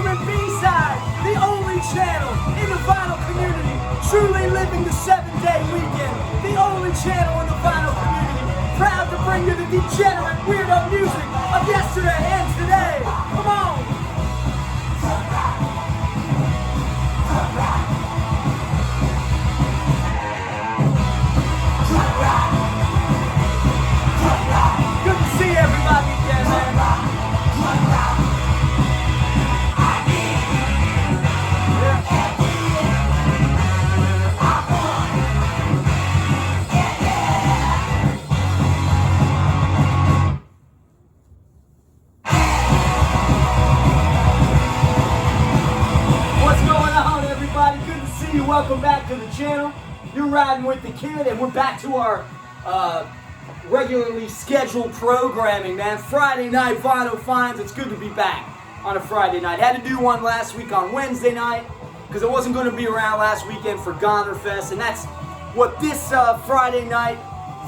Ultimate B-Side, the only channel in the vinyl community, truly living the 7-day weekend, the only channel in the vinyl community, proud to bring you the degenerate weirdo music of yesterday and today. Come on! Good to see everybody again, man. Welcome back to the channel. You're riding with the kid, and we're back to our regularly scheduled programming, man. Friday night vinyl finds. It's good to be back on a Friday night. Had to do one last week on Wednesday night because I wasn't going to be around last weekend for Gonerfest, and that's what this Friday night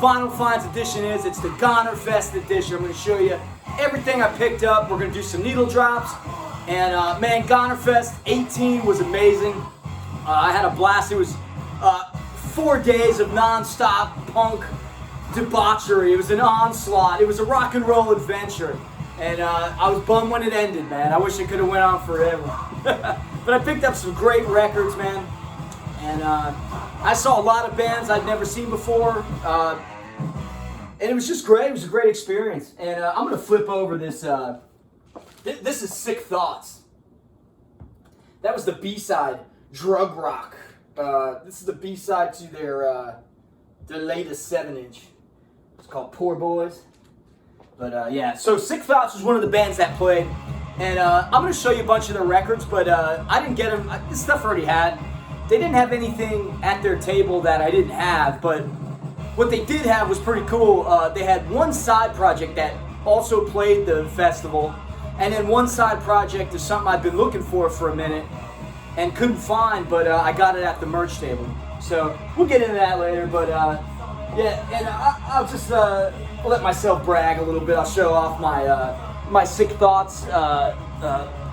vinyl finds edition is. It's the Gonerfest edition. I'm going to show you everything I picked up. We're going to do some needle drops, and man, Gonerfest 18 was amazing. I had a blast. It was 4 days of non-stop punk debauchery. It was an onslaught. It was a rock and roll adventure. And I was bummed when it ended, man. I wish it could have went on forever. But I picked up some great records, man. And I saw a lot of bands I'd never seen before. And it was just great. It was a great experience. And I'm going to flip over this. This is Sick Thoughts. That was the B-side. Drug Rock. This is the B-side to their latest 7-inch. It's called Poor Boys. But yeah, so Sick Thoughts was one of the bands that played. And I'm going to show you a bunch of their records, but I didn't get them. This stuff I already had. They didn't have anything at their table that I didn't have, but what they did have was pretty cool. They had one side project that also played the festival, and then one side project is something I've been looking for a minute and couldn't find, but I got it at the merch table. So we'll get into that later, but yeah, and I'll just let myself brag a little bit. I'll show off my Sick Thoughts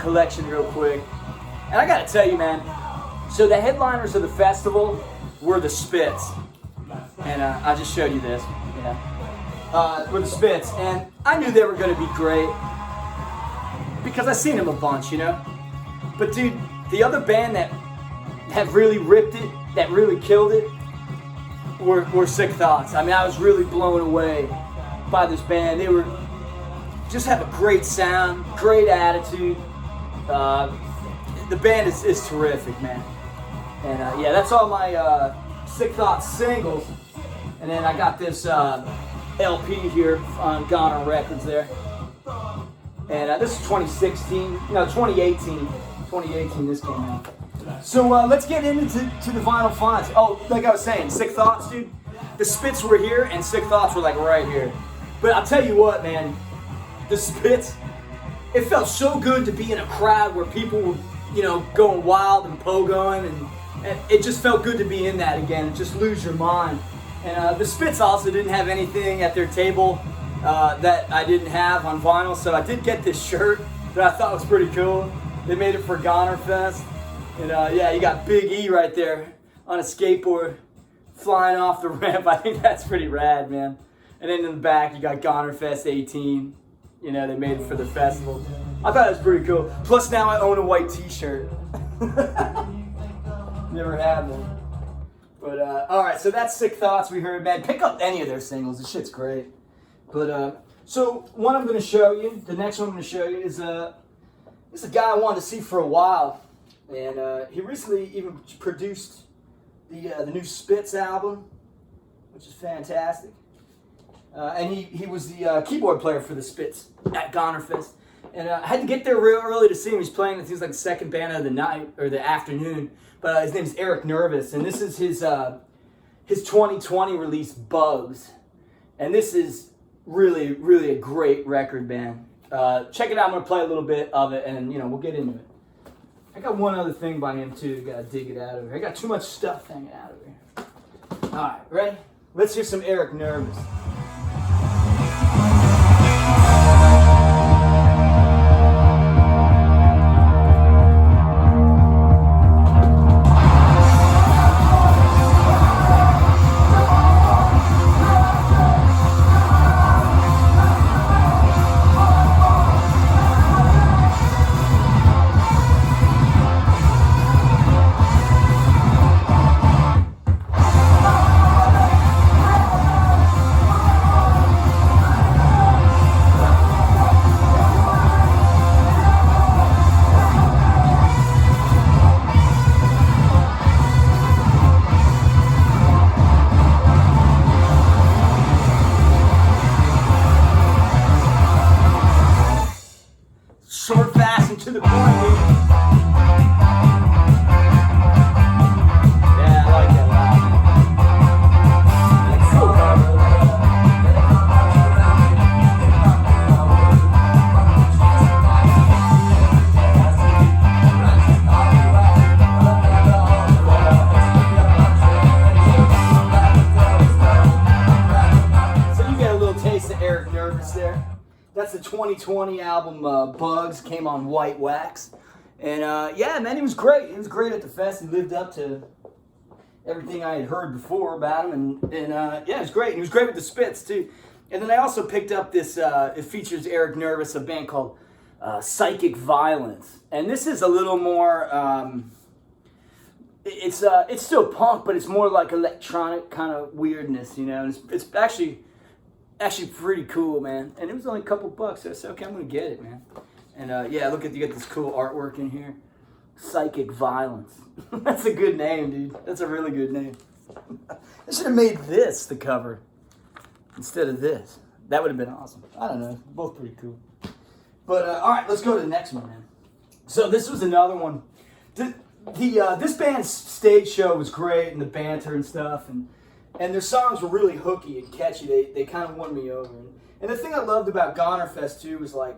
collection real quick. And I gotta tell you, man, so the headliners of the festival were the Spits. And I just showed you this, yeah. Were the Spits, and I knew they were gonna be great because I seen them a bunch, you know? But dude, the other band that have really ripped it, that really killed it, were Sick Thoughts. I mean, I was really blown away by this band. They were just have a great sound, great attitude. The band is terrific, man. And yeah, that's all my Sick Thoughts singles. And then I got this LP here on Goner Records there. And this is 2016, no, 2018. 2018 this came out. So let's get into the vinyl finds. Oh, like I was saying, Sick Thoughts, dude. The Spits were here and Sick Thoughts were like right here. But I'll tell you what, man, the Spits, it felt so good to be in a crowd where people were, you know, going wild and pogoing, and it just felt good to be in that again and just lose your mind. And the Spits also didn't have anything at their table that I didn't have on vinyl, so I did get this shirt that I thought was pretty cool. They made it for Gonerfest. And yeah, you got Big E right there on a skateboard flying off the ramp. I think that's pretty rad, man. And then in the back, you got Gonerfest 18. You know, they made it for the festival. I thought it was pretty cool. Plus now I own a white t-shirt. Never had one. But alright, so that's Sick Thoughts we heard, man. Pick up any of their singles. This shit's great. But so one I'm going to show you, the next one I'm going to show you is this is a guy I wanted to see for a while, and he recently even produced the new Spits album, which is fantastic. And he was the keyboard player for the Spits at Gonerfest. And I had to get there real early to see him. He's playing, it seems like the second band of the night, or the afternoon. But his name's Eric Nervous, and this is his 2020 release, Bugs. And this is really, really a great record, man. Check it out. I'm going to play a little bit of it, and, you know, we'll get into it. I got one other thing by him, too. Got to dig it out of here. I got too much stuff hanging out of here. All right, ready? Let's hear some Eric Nervous. That's the 2020 album, Bugs, came on white wax. And yeah, man, he was great. He was great at the fest. He lived up to everything I had heard before about him. And yeah, it was great. And he was great with the spits, too. And then I also picked up this, it features Eric Nervous, a band called Psychic Violence. And this is a little more, it's still punk, but it's more like electronic kind of weirdness, you know. And it's actually pretty cool, man. And it was only a couple bucks. So I said, okay, I'm going to get it, man. And yeah, look at, you get this cool artwork in here. Psychic Violence. That's a good name, dude. That's a really good name. I should have made this the cover instead of this. That would have been awesome. I don't know. Both pretty cool. But all right, let's go to the next one, man. So this was another one. This band's stage show was great, and the banter and stuff, and their songs were really hooky and catchy. They kind of won me over. And the thing I loved about Gonerfest too was like,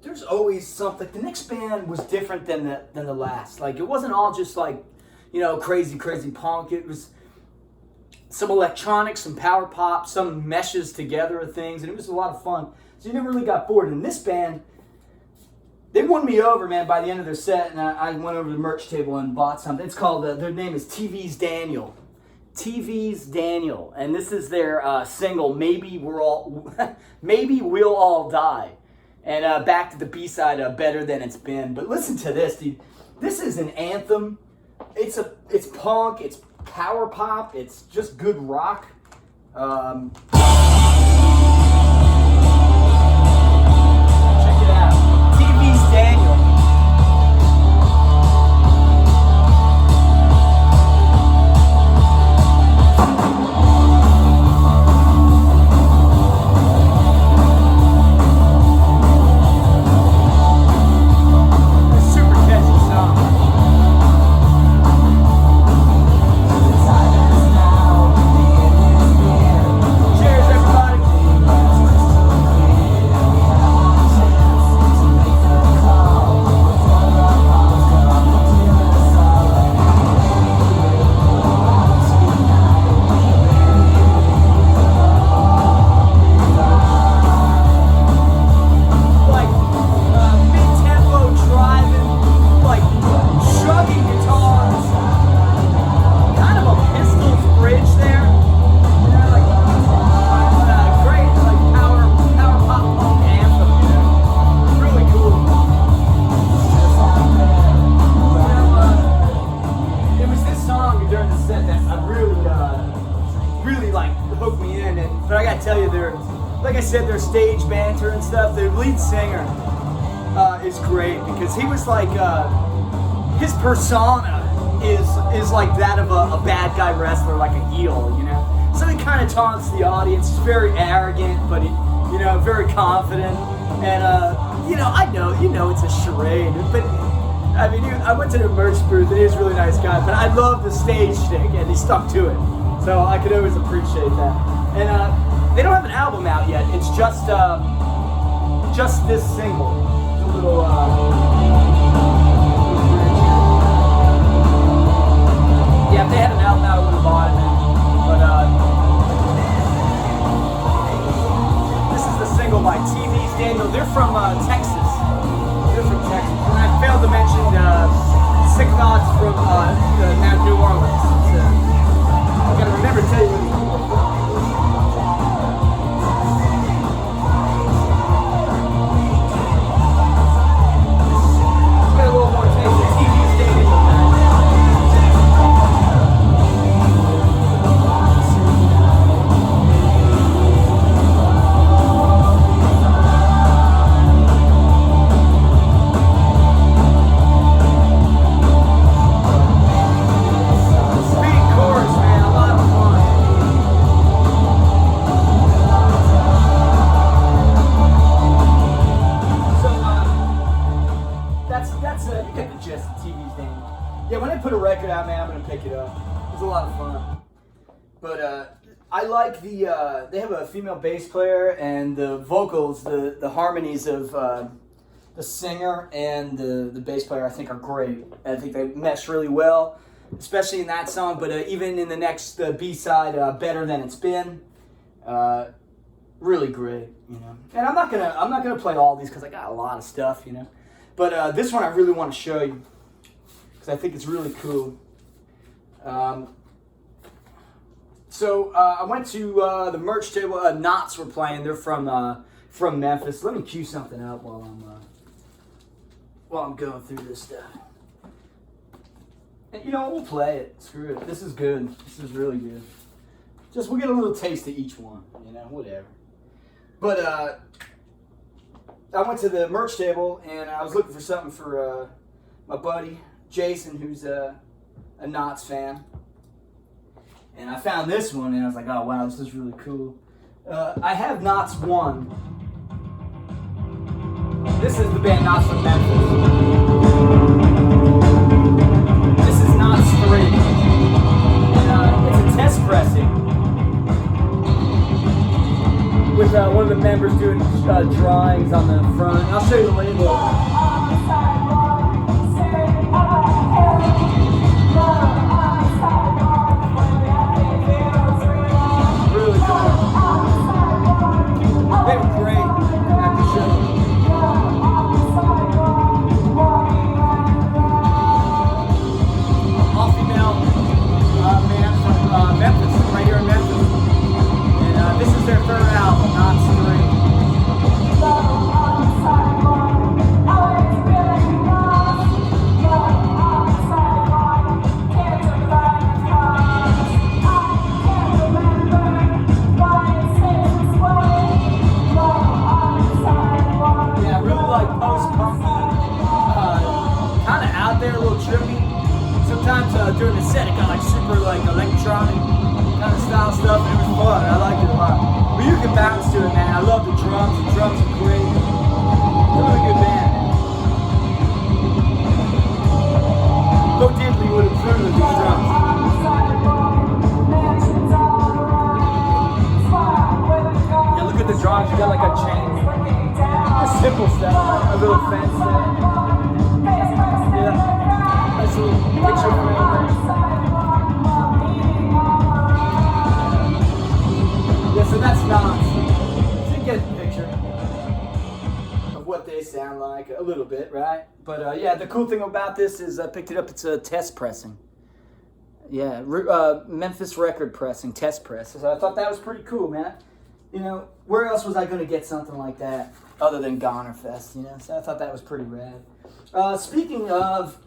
there's always something. The next band was different than the last. Like, it wasn't all just like, you know, crazy punk. It was some electronic, some power pop, some meshes together of things, and it was a lot of fun. So you never really got bored. And this band, they won me over, man, by the end of their set, and I went over to the merch table and bought something. It's called, their name is TVs Daniel. TVs Daniel. And this is their single, Maybe We'll All Die. And back to the B-side, Better Than It's Been. But listen to this, dude. This is an anthem. It's punk, it's power pop, it's just good rock. Check it out. TV's Daniel. Their stage banter and stuff. Their lead singer is great because he was like, his persona is like that of a bad guy wrestler, like a heel, you know. So he kind of taunts the audience. He's very arrogant, but he, you know, very confident. And you know it's a charade. But I mean, I went to the merch booth, and he was a really nice guy. But I love the stage stick, and he stuck to it. So I could always appreciate that. And they don't have an album out yet. It's just this single. It's a little yeah, if they had an album out, I would have bought it. But this is the single by TVs Daniel. They're from Texas. And I failed to mention Sick Thoughts from New Orleans. I gotta remember to tell you. Yeah, when I put a record out, man, I'm going to pick it up. It's a lot of fun. But I like they have a female bass player, and the vocals, the harmonies of the singer and the bass player, I think, are great. I think they mesh really well, especially in that song, but even in the next B-side, Better Than It's Been. really great, you know. And I'm not gonna play all these because I got a lot of stuff, you know. But this one I really want to show you because I think it's really cool. So I went to the merch table. Knots were playing. They're from Memphis. Let me cue something up while I'm going through this stuff. And, you know, we'll play it. Screw it. This is good. This is really good. Just we'll get a little taste of each one. You know, whatever. But I went to the merch table and I was looking for something for my buddy Jason, who's a Knots fan. And I found this one, and I was like, oh, wow, this is really cool. I have Knots 1. This is the band Knots from Memphis. This is Knots 3. And it's a test pressing with one of the members doing drawings on the front. I'll show you the label. They were great at the show. All-female band from Memphis, right here in Memphis. And this is their third album, Knots 3. Sometimes during the set it got like super like electronic kind of style stuff, and it was fun. I liked it a lot. But you can bounce to it, man. I love the drums. The drums are great. It's a really good band. Bo Diddley would approve of these drums. Yeah, look at the drums. You got like a chain. Just simple stuff. A little fence there. Yeah. Nice little picture frame there. Yeah, so that's Knots. So you get the picture of what they sound like a little bit, right? But yeah, the cool thing about this is I picked it up. It's a test pressing. Yeah, Memphis record pressing, test press. So I thought that was pretty cool, man. You know, where else was I going to get something like that other than Gonerfest, you know? So I thought that was pretty rad. Speaking of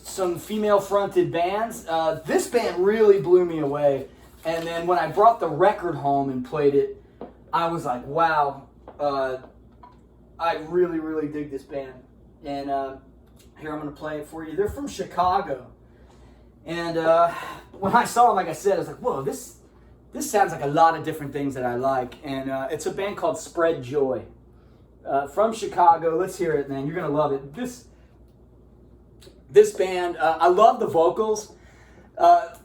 some female-fronted bands, this band really blew me away. And then when I brought the record home and played it, I was like, wow, I really, really dig this band. And here, I'm going to play it for you. They're from Chicago. And when I saw them, like I said, I was like, whoa, this sounds like a lot of different things that I like. And it's a band called Spread Joy. From Chicago. Let's hear it, man. You're going to love it. This band, I love the vocals.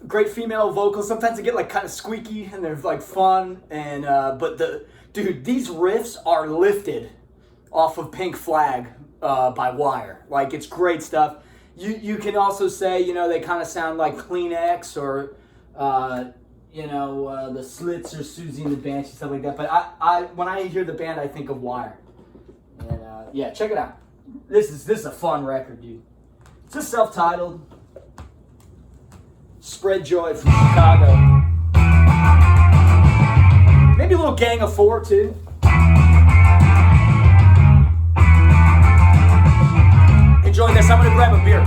Great female vocals. Sometimes they get like kind of squeaky and they're like fun. And but dude, these riffs are lifted off of Pink Flag by Wire. Like, it's great stuff. You can also say, you know, they kind of sound like Kleenex or you know, the Slits or Susie and the Banshee, stuff like that. But I when I hear the band, I think of Wire. And yeah, check it out. This is a fun record, dude. It's just self-titled. Spread Joy from Chicago. Maybe a little Gang of Four too. Enjoy this. I'm gonna grab a beer.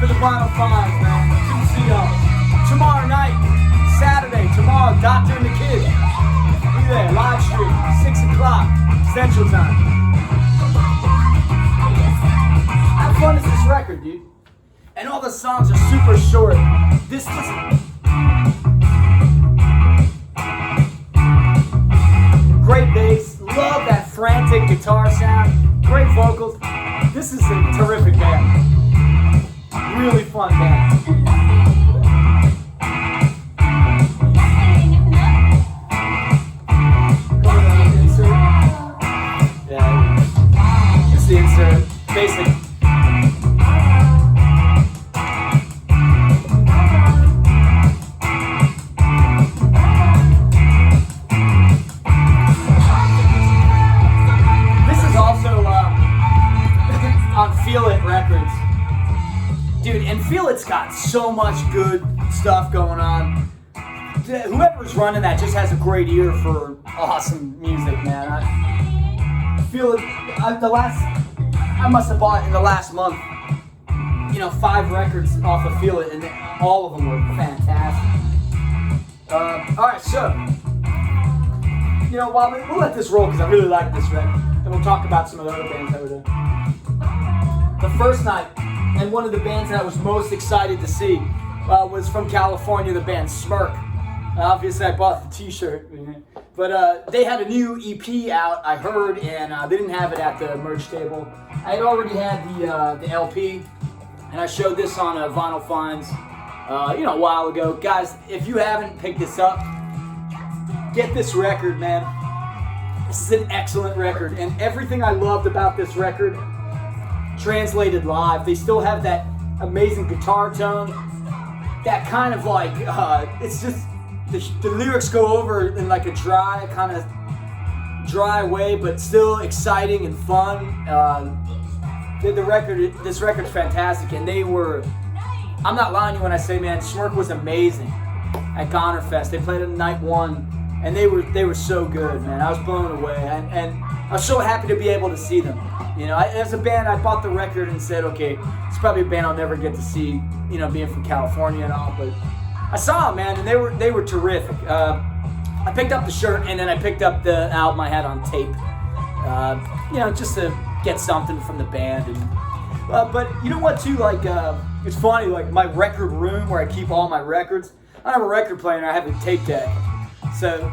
For the final five, man. Good to see y'all. Tomorrow night, Saturday, Doctor and the Kid. Be there, live stream, 6 o'clock, Central Time. How fun is this record, dude? And all the songs are super short. This is great bass. Love that frantic sick guitar sound, great vocals. This is a terrific band. Really fun band. Yeah, this is the insert. Basic. Dude, and Feel It's got so much good stuff going on. Whoever's running that just has a great ear for awesome music, man. I feel it. I must have bought in the last month, 5 records off of Feel It, and all of them were fantastic. All right, so while we'll let this roll because I really like this record, and we'll talk about some of the other bands that were there. The first night. And one of the bands that I was most excited to see was from California, the band Smirk. Obviously, I bought the t-shirt. But they had a new EP out, I heard, and they didn't have it at the merch table. I had already had the LP, and I showed this on Vinyl Finds a while ago. Guys, if you haven't picked this up, get this record, man. This is an excellent record, and everything I loved about this record translated live. They still have that amazing guitar tone, that kind of like it's just the lyrics go over in like a dry way, but still exciting and fun. This record's fantastic, and I'm not lying to you when I say, man, Smirk was amazing at Gonerfest. They played on night 1, and they were so good, man. I was blown away, and I was so happy to be able to see them. As a band, I bought the record and said, okay, it's probably a band I'll never get to see, being from California and all, but I saw them, man, and they were terrific. I picked up the shirt, and then I picked up the album I had on tape, just to get something from the band. And but you know what, too, like, it's funny, like, my record room where I keep all my records, I don't have a record player, I have a tape deck, so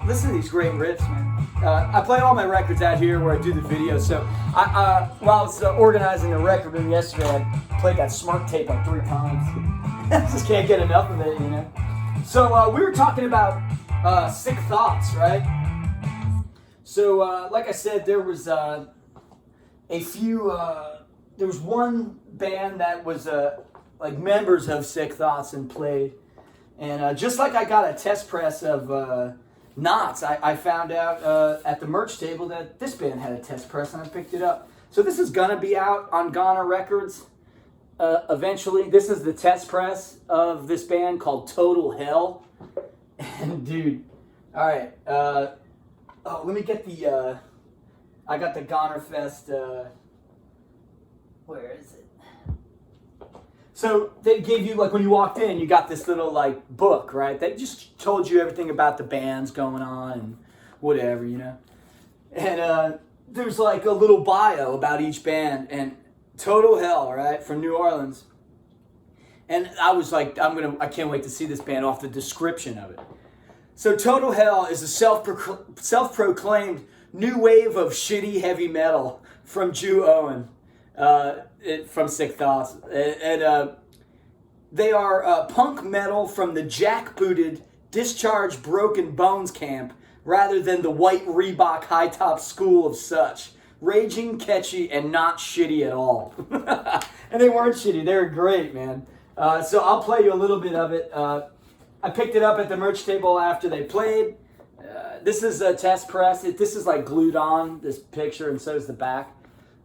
listen to these great riffs, man. I play all my records out here where I do the video, so while I was organizing the record room yesterday, I played that Smirk tape like 3 times. I just can't get enough of it, So we were talking about Sick Thoughts, right? So like I said, there was there was one band that was like members of Sick Thoughts and played, and just like I got a test press of Knots, I found out at the merch table that this band had a test press, and I picked it up. So this is gonna be out on Goner Records eventually. This is the test press of this band called Total Hell. And dude, all right. Let me get the. I got the Gonerfest. Where is it? So they gave you, like, when you walked in, you got this little, like, book, right? That just told you everything about the bands going on and whatever, And there's, like, a little bio about each band. And Total Hell, right, from New Orleans. And I was like, I can't wait to see this band off the description of it. So Total Hell is a self-proclaimed new wave of shitty heavy metal from Jew Owen. From Sick Thoughts, and they are punk metal from the jackbooted, discharged Broken Bones camp, rather than the white Reebok high-top school of such. Raging, catchy, and not shitty at all. And they weren't shitty; they were great, man. So I'll play you a little bit of it. I picked it up at the merch table after they played. This is a test press. This is like glued on, this picture, and so is the back.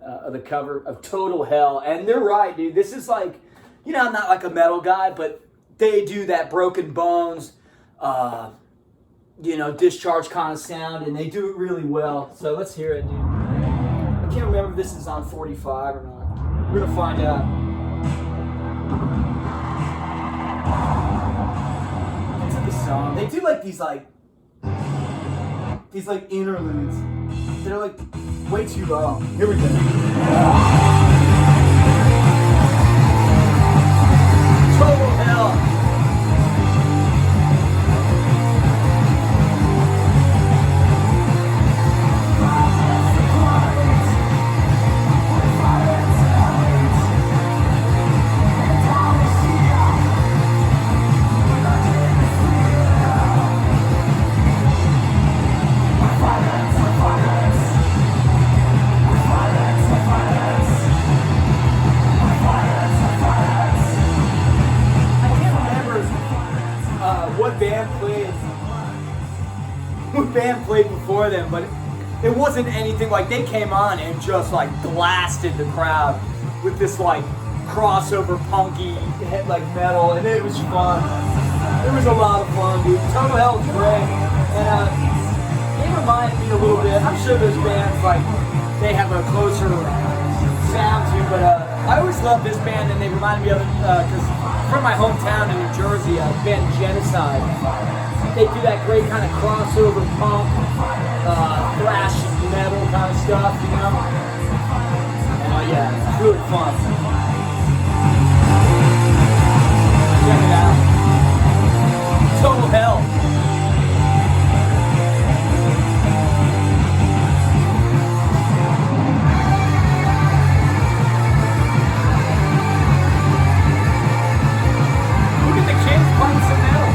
Of the cover of Total Hell. And they're right, dude. This is like, I'm not like a metal guy, but they do that Broken Bones, discharge kind of sound, and they do it really well. So let's hear it, dude. I can't remember if this is on 45 or not. We're gonna find out. Into the song. They do like these interludes. They're like way too long. Here we go. Total Hell. Come on. before them, but it wasn't anything like they came on and just like blasted the crowd with this like crossover punky like metal, and it was fun. It was a lot of fun, dude. Total Hell was great, and they remind me a little bit. I'm sure those bands like they have a closer sound to, but I always loved this band, and they remind me of it because from my hometown in New Jersey, band Genocide. They do that great kind of crossover punk, thrash metal kind of stuff, you know? And yeah, it's really fun. Check it out. Total Hell. Look at the kids playing some metal.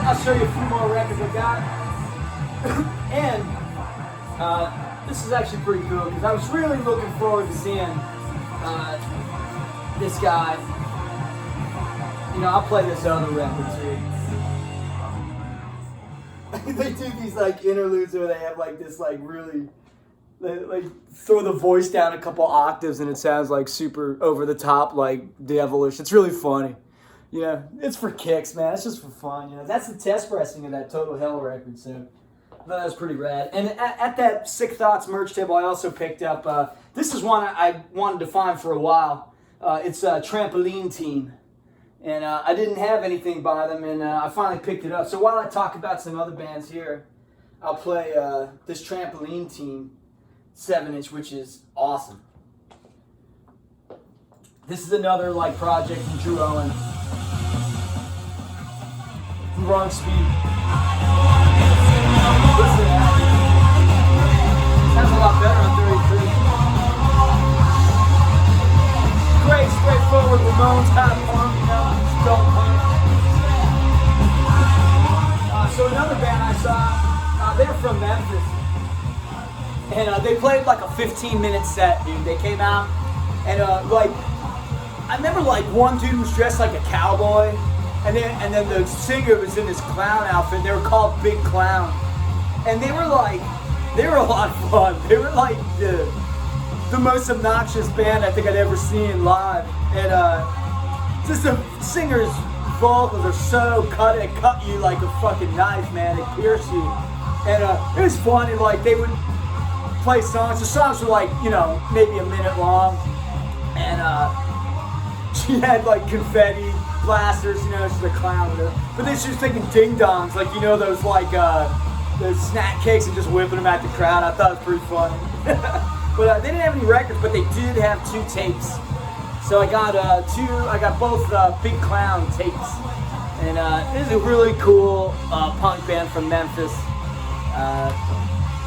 I'll show you a few more records I got. And this is actually pretty cool because I was really looking forward to seeing this guy. You know, I'll play this other record too. They do these like interludes where they have like this like really, they like throw the voice down a couple octaves and it sounds like super over the top, like devilish. It's really funny. Yeah, it's for kicks, man. It's just for fun, you know. That's the test pressing of that Total Hell record, so I thought that was pretty rad. And at that Sick Thoughts merch table, I also picked up, this is one I wanted to find for a while. It's a Trampoline Team. And I didn't have anything by them, and I finally picked it up. So while I talk about some other bands here, I'll play this Trampoline Team 7-inch, which is awesome. This is another like project from Drew Owen. Wrong speed. Listen to that. Sounds a lot better on 33. Great, straightforward Ramones kind of punk, you know, stone punk. So another band I saw, they're from Memphis. And they played like a 15-minute set, dude. They came out and like, I remember like one dude was dressed like a cowboy. And then the singer was in this clown outfit. They were called Big Clown. And they were a lot of fun. They were like the most obnoxious band I think I'd ever seen live. And just the singer's vocals are so cut you like a fucking knife, man. They pierce you. And it was funny, like they would play songs. The songs were like, you know, maybe a minute long. And she had like confetti blasters, you know, she's a clown with her. But then she was thinking ding-dongs, like, you know, those like, those snack cakes and just whipping them at the crowd. I thought it was pretty funny. But they didn't have any records, but they did have 2 tapes. So I got both Big Clown tapes. And this is a really cool punk band from Memphis.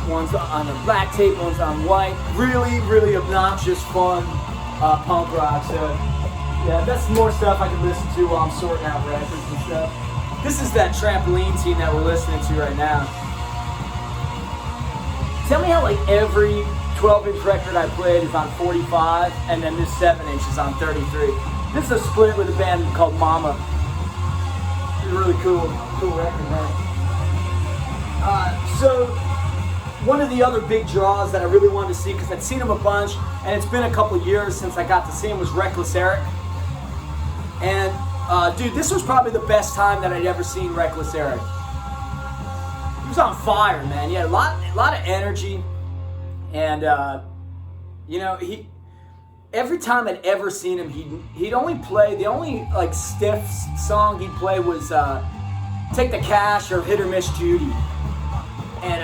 One's on a black tape, one's on white. Really, really obnoxious, fun punk rock. So yeah, that's more stuff I can listen to while I'm sorting out records and stuff. This is that Trampoline Team that we're listening to right now. Tell me how like every 12-inch record I played is on 45, and then this 7-inch is on 33. This is a split with a band called Mama. It's a really cool record, man. So one of the other big draws that I really wanted to see, because I'd seen him a bunch, and it's been a couple years since I got to see him, was Reckless Eric. And dude, this was probably the best time that I'd ever seen Reckless Eric. He was on fire, man. He had a lot of energy, and you know, every time I'd ever seen him, he'd only play, the only like stiff song he'd play was Take the Cash or Hit or Miss Judy. And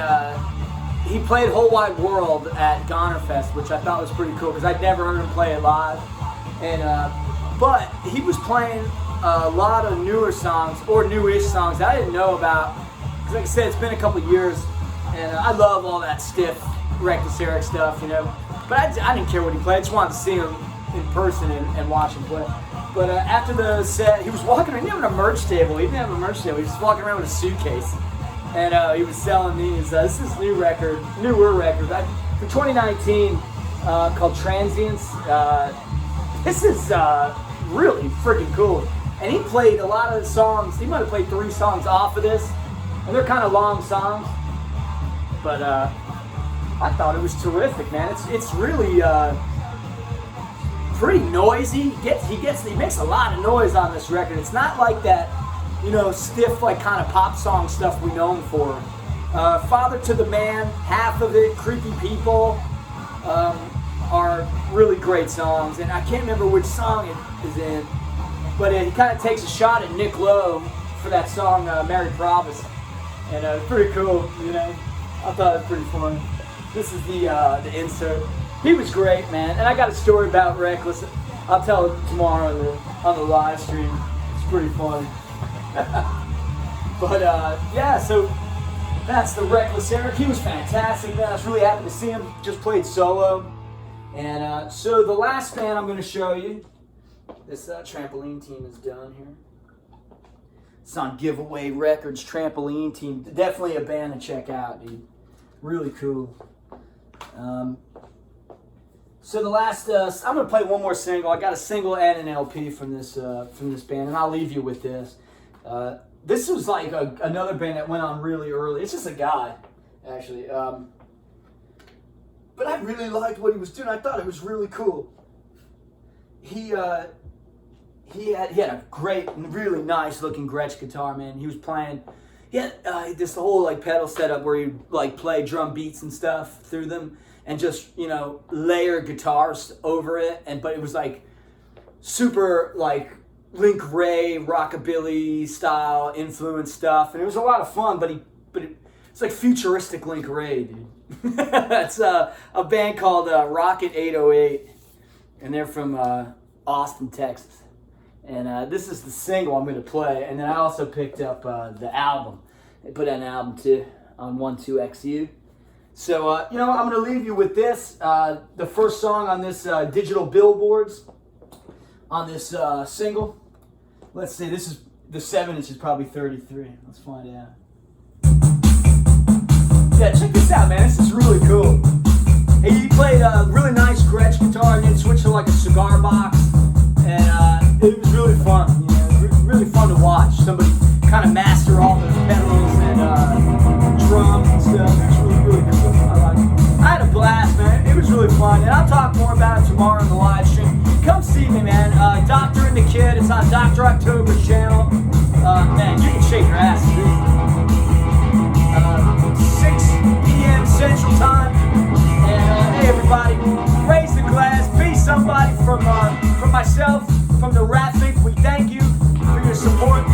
he played Whole Wide World at Gonerfest, which I thought was pretty cool because I'd never heard him play it live. And but he was playing a lot of newer songs, or newish songs that I didn't know about. Because like I said, it's been a couple years, and I love all that stiff Reckless Eric stuff, you know. But I didn't care what he played. I just wanted to see him in person and watch him play. But after the set, he was walking around. He didn't have a merch table. He didn't have a merch table. He was just walking around with a suitcase. And he was selling these. This is newer record for 2019 called Transients. This is really freaking cool. And he played a lot of the songs. He might have played 3 songs off of this, and they're kind of long songs. But I thought it was terrific, man. It's really pretty noisy. He makes a lot of noise on this record. It's not like that, you know, stiff like kind of pop song stuff we know him for. Father to the Man, half of it, Creepy People, are really great songs. And I can't remember which song it is in, but he kind of takes a shot at Nick Lowe for that song, Mary Promise. And it's pretty cool, you know. I thought it was pretty fun. This is the insert. He was great, man. And I got a story about Reckless. I'll tell it tomorrow on the live stream. It's pretty funny. But yeah, so that's the Reckless Eric. He was fantastic, man. I was really happy to see him. Just played solo. And so the last band I'm going to show you, this trampoline team is done here. It's on Giveaway Records, Trampoline Team. Definitely a band to check out, dude. Really cool. So the last, I'm going to play one more single. I got a single and an LP from this band, and I'll leave you with this. This was like another band that went on really early. It's just a guy, actually. But I really liked what he was doing. I thought it was really cool. He had a great, really nice looking Gretsch guitar, man. He was playing. He had this whole like pedal setup where he'd like play drum beats and stuff through them, and just, you know, layer guitars over it. But it was like super like Link Ray rockabilly style influence stuff, and it was a lot of fun. But it's like futuristic Link Ray, dude. It's a band called Rocket 808, and they're from Austin, Texas. And this is the single I'm going to play. And then I also picked up the album. They put out an album too on 12XU. So, you know, I'm going to leave you with this. The first song on this digital billboards on this single. Let's see, this is the 7-inch is probably 33. Let's find out. Yeah, check this out, man. This is really cool. He played a really nice Gretsch guitar and then switched to like a cigar box. And it was really fun, you know, really fun to watch. Somebody kind of master all the pedals and drums and stuff. It was really, really cool. I had a blast, man. It was really fun. And I'll talk more about it tomorrow in the live stream. Come see me, man. Doctor and the Kid. It's on Dr. October's channel. Man, you can shake your ass. 6 p.m. Central Time. And hey, everybody, raise the glass. Be somebody from myself, from the Rat Fink. We thank you for your support.